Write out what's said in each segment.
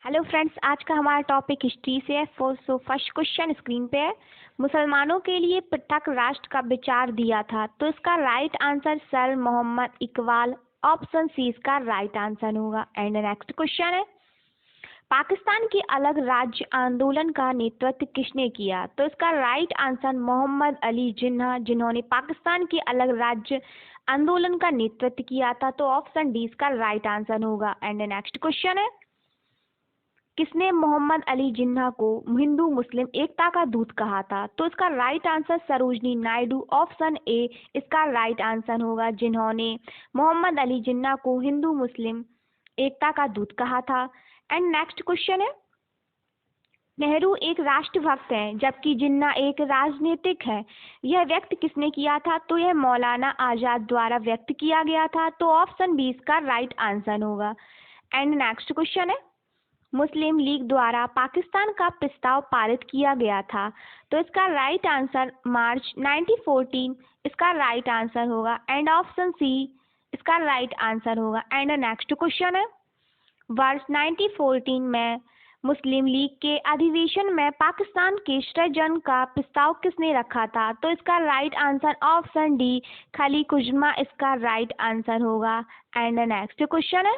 Hello friends, आज का हमारा टॉपिक हिस्ट्री से है। फर्स्ट क्वेश्चन स्क्रीन पे है। मुसलमानों के लिए पृथक राष्ट्र का विचार दिया था, तो इसका right answer sir Mohammad Iqbal, option C इसका राइट आंसर होगा। एंड नेक्स्ट क्वेश्चन है, पाकिस्तान के अलग राज्य आंदोलन का नेतृत्व किसने किया? तो इसका राइट आंसर मोहम्मद अली जिन्ना, जिन्होंने पाकिस्तान के अलग राज्य आंदोलन का नेतृत्व किया था, तो ऑप्शन डी इसका राइट आंसर होगा। एंड नेक्स्ट क्वेश्चन है, किसने मोहम्मद अली जिन्ना को हिंदू मुस्लिम एकता का दूत कहा था? तो इसका right answer Sarojini Naidu, option A इसका राइट आंसर होगा, जिन्होंने मोहम्मद अली जिन्ना को हिंदू मुस्लिम एकता का दूत कहा था। एंड नेक्स्ट क्वेश्चन है, नेहरू एक राष्ट्रभक्त हैं जबकि जिन्ना एक राजनीतिक है, यह व्यक्त किसने किया था? तो यह मौलाना आजाद द्वारा व्यक्त किया गया था, तो ऑप्शन बी इसका राइट आंसर होगा। एंड नेक्स्ट क्वेश्चन है, मुस्लिम लीग द्वारा पाकिस्तान का प्रस्ताव पारित किया गया था, तो इसका राइट आंसर मार्च 1914 इसका राइट आंसर होगा। एंड ऑप्शन सी इसका राइट आंसर होगा। एंड नेक्स्ट क्वेश्चन है, वर्ष 1914 में मुस्लिम लीग के अधिवेशन में पाकिस्तान के सृजन का प्रस्ताव किसने रखा था? तो इसका राइट आंसर ऑप्शन डी खली कुजमा इसका राइट आंसर होगा। एंड नेक्स्ट क्वेश्चन है,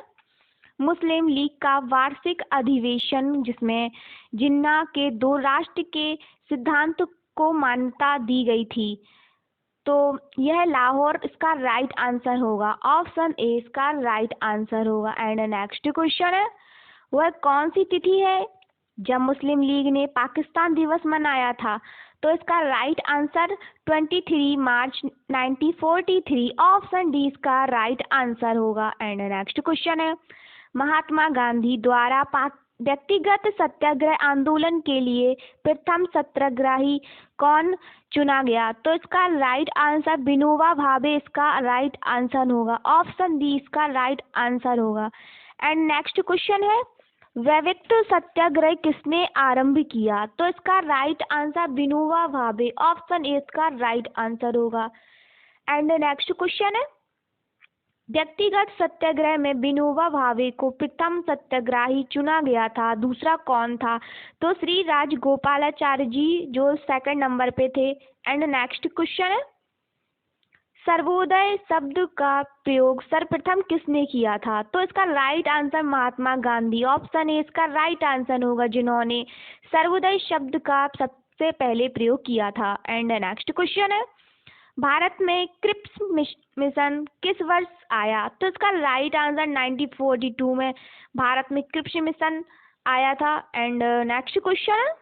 मुस्लिम लीग का वार्षिक अधिवेशन जिसमें जिन्ना के दो राष्ट्र के सिद्धांत को मान्यता दी गई थी, तो यह लाहौर इसका राइट आंसर होगा, ऑप्शन ए इसका राइट आंसर होगा। एंड नेक्स्ट क्वेश्चन है, वह कौन सी तिथि है जब मुस्लिम लीग ने पाकिस्तान दिवस मनाया था? तो इसका राइट आंसर 23 मार्च 1943, ऑप्शन डी इसका राइट आंसर होगा। एंड नेक्स्ट क्वेश्चन है, महात्मा गांधी द्वारा व्यक्तिगत सत्याग्रह आंदोलन के लिए प्रथम सत्याग्रही कौन चुना गया? तो इसका राइट आंसर विनोबा भावे इसका राइट आंसर होगा, ऑप्शन डी इसका राइट आंसर होगा। एंड नेक्स्ट क्वेश्चन है, वैविक्त सत्याग्रह किसने आरंभ किया? तो इसका right answer Vinoba Bhave, option A इसका राइट आंसर होगा। एंड नेक्स्ट क्वेश्चन है, व्यक्तिगत सत्याग्रह में विनोबा भावे को प्रथम सत्याग्रही चुना गया था, दूसरा कौन था? तो श्री राजगोपालाचारी जी जो सेकंड नंबर पे थे। एंड नेक्स्ट क्वेश्चन है, सर्वोदय शब्द का प्रयोग सर्वप्रथम किसने किया था? तो इसका right answer Mahatma Gandhi, option A इसका राइट आंसर होगा, जिन्होंने सर्वोदय शब्द का सबसे पहले प्रयोग किया था। एंड नेक्स्ट क्वेश्चन है, भारत में क्रिप्स मिशन किस वर्ष आया? तो इसका राइट आंसर 1942 में भारत में क्रिप्स मिशन आया था। एंड नेक्स्ट क्वेश्चन है,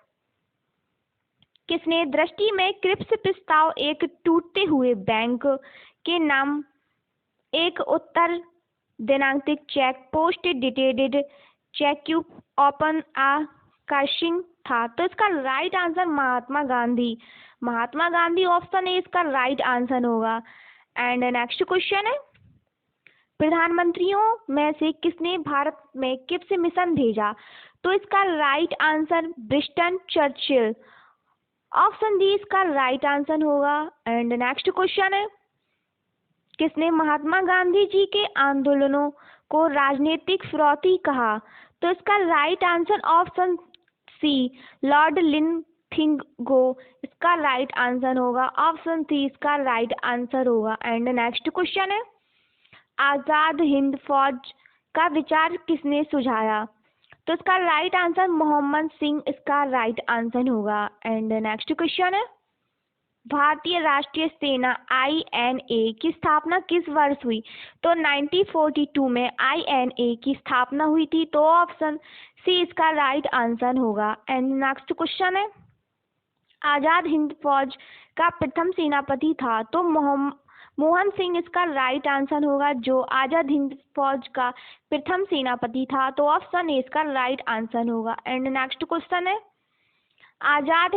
किसने दृष्टि में क्रिप्स प्रस्ताव एक टूटते हुए बैंक के नाम एक उत्तर दिनांकित cheque post dated cheque open आ काशिंग था? तो इसका right answer Mahatma Gandhi, Mahatma Gandhi, option A इसका राइट आंसर होगा। एंड नेक्स्ट क्वेश्चन है, प्रधानमंत्रियों में से किसने भारत में क्रिप्स मिशन भेजा? तो इसका right answer Winston Churchill, option D इसका राइट आंसर होगा। एंड नेक्स्ट क्वेश्चन है, किसने महात्मा गांधी जी के आंदोलनों को राजनीतिक फिरौती कहा? तो इसका right answer option C Lord Linlithgow इसका राइट आंसर होगा, ऑप्शन सी इसका राइट आंसर होगा। एंड नेक्स्ट क्वेश्चन है, आजाद हिंद फौज का विचार किसने सुझाया? तो इसका राइट आंसर मोहम्मद सिंह इसका राइट आंसर होगा। एंड नेक्स्ट क्वेश्चन है, भारतीय राष्ट्रीय सेना INA की स्थापना किस वर्ष हुई? तो 1942 में INA की स्थापना हुई थी, तो ऑप्शन सी इसका राइट आंसर होगा। एंड नेक्स्ट क्वेश्चन है, आजाद हिंद फौज का प्रथम सेनापति था, तो मोहन सिंह इसका राइट आंसर होगा, जो आजाद हिंद फौज का प्रथम सेनापति था, तो ऑप्शन ए इसका राइट आंसर होगा। एंड नेक्स्ट क्वेश्चन है, आजाद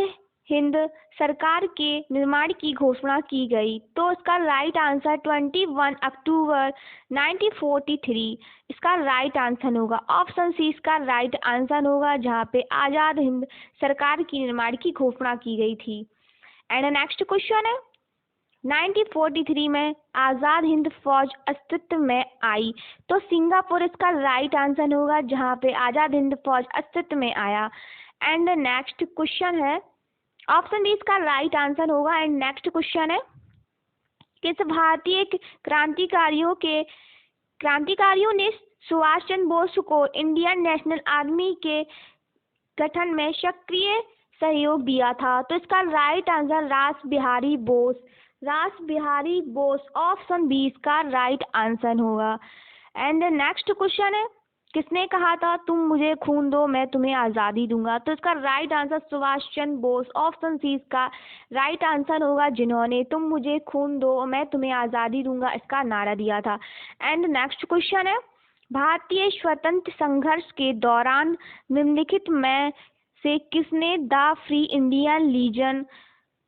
हिंद सरकार के निर्माण की घोषणा की गई, तो इसका राइट आंसर 21 अक्टूबर 1943 इसका राइट आंसर होगा, ऑप्शन सी इसका राइट आंसर होगा, जहाँ पे आजाद हिंद सरकार की निर्माण की घोषणा की गई थी। एंड नेक्स्ट क्वेश्चन है, 1943 में आज़ाद हिंद फौज अस्तित्व में आई। तो सिंगापुर इसका राइट आंसर होगा, जहाँ पे आज़ाद हिंद फौज अस्तित्व में आया। एंड नेक्स्ट क्वेश्चन है, ऑप्शन बी इसका राइट आंसर होगा। एंड नेक्स्ट क्वेश्चन है, किस भारतीय क्रांतिकारियों ने सुभाष चंद्र बोस को इंडियन नेशनल आर्मी के गठन में सक्रिय सहयोग दिया था? तो इसका राइट आंसर रास बिहारी बोस। रास बिहारी बोस, ऑप्शन बी इसका राइट आंसर होगा। एंड नेक्स्ट क्वेश्चन है, किसने कहा था तुम मुझे खून दो मैं तुम्हें आज़ादी दूंगा? तो इसका right answer Subhash Chandra Bose, option C इसका राइट आंसर होगा, जिन्होंने तुम मुझे खून दो मैं तुम्हें आज़ादी दूंगा इसका नारा दिया था। एंड नेक्स्ट क्वेश्चन है, भारतीय स्वतंत्र संघर्ष के दौरान निम्नलिखित में से किसने द फ्री इंडियन लीजन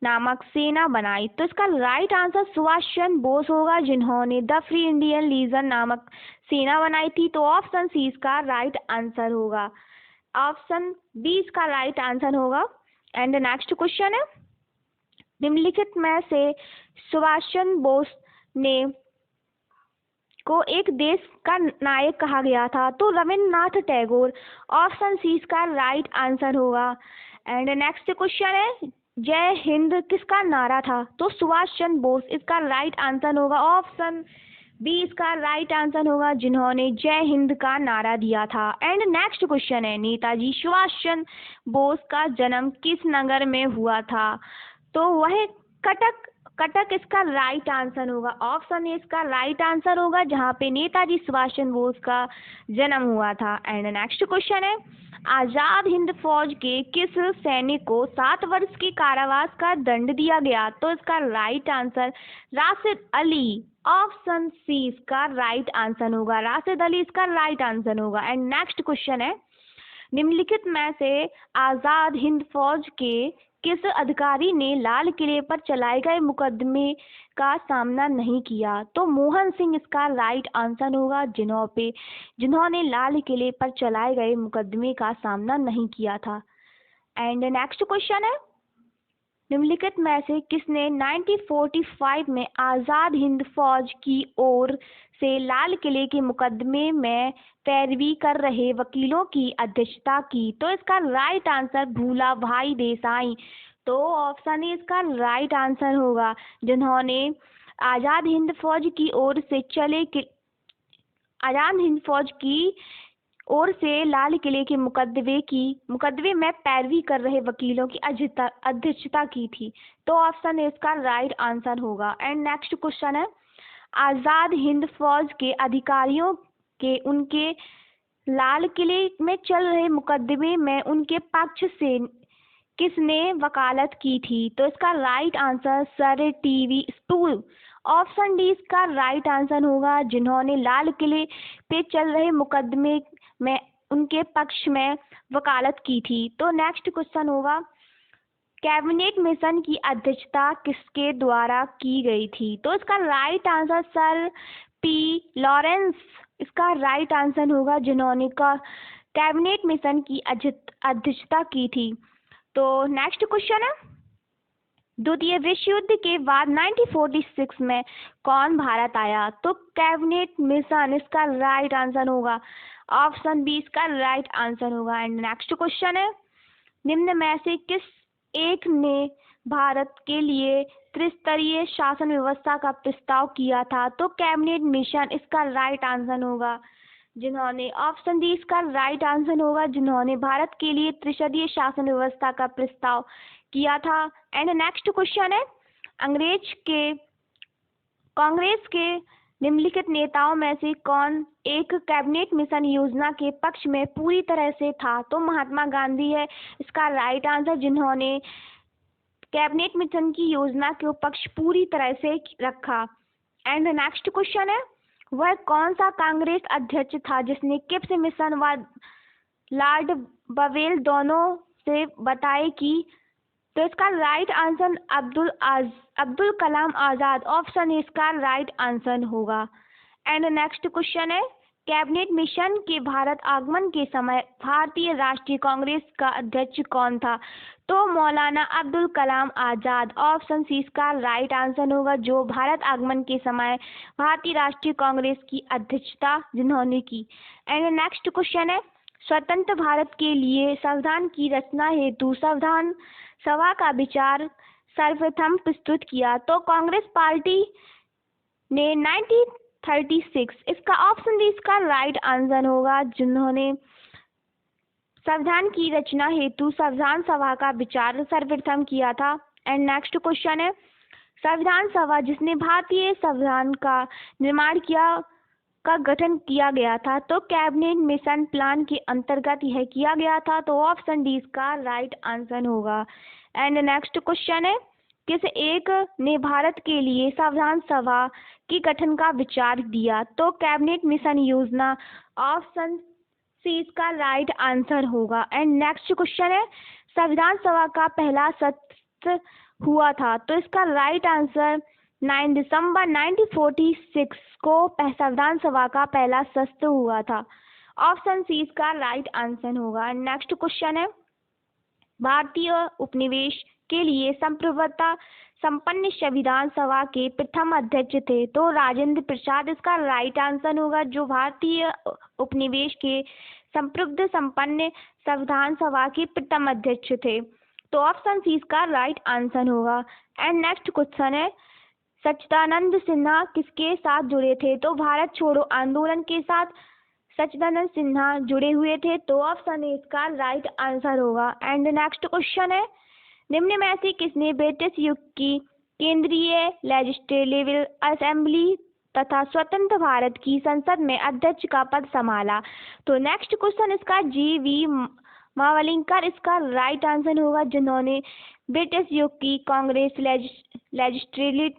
नामक सेना बनाई? तो इसका राइट आंसर सुभाष चंद्र बोस होगा, जिन्होंने द फ्री इंडियन लीजन नामक सेना बनाई थी। तो ऑप्शन सी इसका राइट आंसर होगा, ऑप्शन बी इसका राइट आंसर होगा। एंड नेक्स्ट क्वेश्चन है, निम्नलिखित में से सुभाष चंद्र बोस ने को एक देश का नायक कहा गया था? तो रविन्द्रनाथ टैगोर, ऑप्शन सी इसका राइट आंसर होगा। एंड नेक्स्ट क्वेश्चन है, जय हिंद किसका नारा था? तो सुभाष चंद्र बोस, इसका राइट आंसर होगा, ऑप्शन बी इसका राइट आंसर होगा, जिन्होंने जय हिंद का नारा दिया था। एंड नेक्स्ट क्वेश्चन है, नेताजी सुभाष चंद्र बोस का जन्म किस नगर में हुआ था? तो वह कटक इसका राइट आंसर होगा, ऑप्शन ए इसका राइट आंसर होगा, जहाँ पे नेताजी सुभाष चंद्र बोस का जन्म हुआ था। एंड नेक्स्ट क्वेश्चन है, आजाद हिंद फौज के किस सैनिक को 7 वर्ष के कारावास का दंड दिया गया? तो इसका right answer Rashid Ali, option C इसका राइट आंसर होगा, राशिद अली इसका राइट आंसर होगा। एंड नेक्स्ट क्वेश्चन है, निम्नलिखित में से आजाद हिंद फौज के किस अधिकारी ने लाल किले पर चलाए गए मुकदमे का सामना नहीं किया? तो मोहन सिंह इसका राइट आंसर होगा, जिन्होंने लाल किले पर चलाए गए मुकदमे का सामना नहीं किया था। एंड नेक्स्ट क्वेश्चन है, निम्नलिखित में से किसने 1945 में आज़ाद हिंद फौज की ओर से लाल किले के मुकदमे में पैरवी कर रहे वकीलों की अध्यक्षता की? तो इसका राइट आंसर भूला भाई देसाई। तो ऑप्शन ए इसका राइट आंसर होगा, जिन्होंने आज़ाद हिंद फौज की ओर से आज़ाद हिंद फौज की ओर से लाल किले के मुकदमे में पैरवी कर रहे वकीलों की अध्यक्षता की थी। तो ऑप्शन ए इसका राइट आंसर होगा। एंड नेक्स्ट क्वेश्चन है, आज़ाद हिंद फौज के अधिकारियों के उनके लाल किले में चल रहे मुकदमे में उनके पक्ष से किसने वकालत की थी? तो इसका right answer sir TV stool, option D इसका राइट आंसर होगा, जिन्होंने लाल किले पे चल रहे मुकदमे में उनके पक्ष में वकालत की थी। तो नेक्स्ट क्वेश्चन होगा, कैबिनेट मिशन की अध्यक्षता किसके द्वारा की गई थी? तो इसका right answer sir P Lawrence इसका राइट आंसर होगा, जिन्होंने कैबिनेट मिशन की अध्यक्षता की थी। तो नेक्स्ट क्वेश्चन है, द्वितीय विश्व युद्ध के बाद 1946 में कौन भारत आया? तो कैबिनेट मिशन इसका राइट आंसर होगा, ऑप्शन बी इसका राइट आंसर होगा। एंड नेक्स्ट क्वेश्चन है, निम्न में से किस एक ने भारत के लिए त्रिस्तरीय शासन व्यवस्था का प्रस्ताव किया था? तो कैबिनेट मिशन इसका राइट आंसर होगा, जिन्होंने ऑप्शन डी इसका राइट आंसर होगा, जिन्होंने भारत के लिए त्रिस्तरीय शासन व्यवस्था का प्रस्ताव किया था। एंड नेक्स्ट क्वेश्चन है, कांग्रेस के निम्नलिखित नेताओं में से कौन एक कैबिनेट मिशन योजना के पक्ष में पूरी तरह से था? तो महात्मा गांधी है इसका राइट आंसर, जिन्होंने कैबिनेट मिशन की योजना के पक्ष पूरी तरह से रखा। एंड नेक्स्ट क्वेश्चन है, वह कौन सा कांग्रेस अध्यक्ष था जिसने किप्स मिशन व लॉर्ड बवेल दोनों से बताए कि? तो इसका right answer Abdul Kalam Azad, option इसका राइट आंसर होगा। एंड नेक्स्ट क्वेश्चन है, कैबिनेट मिशन के भारत आगमन के समय भारतीय राष्ट्रीय कांग्रेस का अध्यक्ष कौन था? तो मौलाना अब्दुल कलाम आजाद। ऑप्शन सी इसका राइट आंसर होगा, जो भारत आगमन के समय भारतीय राष्ट्रीय कांग्रेस की अध्यक्षता जिन्होंने की। एंड नेक्स्ट क्वेश्चन है, स्वतंत्र भारत के लिए संविधान की रचना हेतु संविधान सभा का विचार सर्वप्रथम प्रस्तुत किया? तो कांग्रेस पार्टी ने 1936, इसका ऑप्शन डी इसका राइट आंसर होगा, जिन्होंने संविधान की रचना हेतु संविधान सभा का विचार सर्वप्रथम किया था। एंड नेक्स्ट क्वेश्चन है, संविधान सभा जिसने भारतीय संविधान का निर्माण किया का गठन किया गया था? तो कैबिनेट मिशन प्लान के अंतर्गत यह किया गया था। तो ऑप्शन डी इसका राइट आंसर होगा। एंड नेक्स्ट क्वेश्चन है, किस एक ने भारत के लिए संविधान सभा के गठन का विचार दिया? तो कैबिनेट मिशन योजना। ऑप्शन सी इसका राइट आंसर होगा। एंड नेक्स्ट क्वेश्चन है, संविधान सभा का पहला सत्र हुआ था? तो इसका राइट आंसर 9 दिसंबर 1946 को संविधान सभा का पहला सत्र हुआ था। ऑप्शन सी इसका राइट आंसर होगा। नेक्स्ट क्वेश्चन है, भारतीय उपनिवेश के लिए संप्रभुता संपन्न संविधान सभा के प्रथम अध्यक्ष थे? तो राजेंद्र प्रसाद इसका राइट आंसर होगा, जो भारतीय उपनिवेश के संप्रभुता संपन्न संविधान सभा के प्रथम अध्यक्ष थे। तो ऑप्शन सी इसका राइट आंसर होगा। एंड नेक्स्ट क्वेश्चन है, सच्चिदानंद सिन्हा किसके साथ जुड़े थे? तो भारत छोड़ो आंदोलन के साथ सच्चिदानंद सिन्हा जुड़े हुए थे। तो ऑप्शन ए इसका राइट आंसर होगा। एंड नेक्स्ट क्वेश्चन है, निम्न में से किसने ब्रिटिश युग की केंद्रीय लेजिस्लेटिव असेंबली तथा स्वतंत्र भारत की संसद में अध्यक्ष का पद संभाला? तो नेक्स्ट क्वेश्चन इसका जी.वी. मावलिंकर इसका राइट आंसर होगा, जिन्होंने ब्रिटिश युग की कांग्रेस लेजिस्लेटिव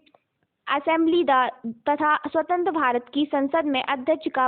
असेंबली तथा स्वतंत्र भारत की संसद में अध्यक्ष का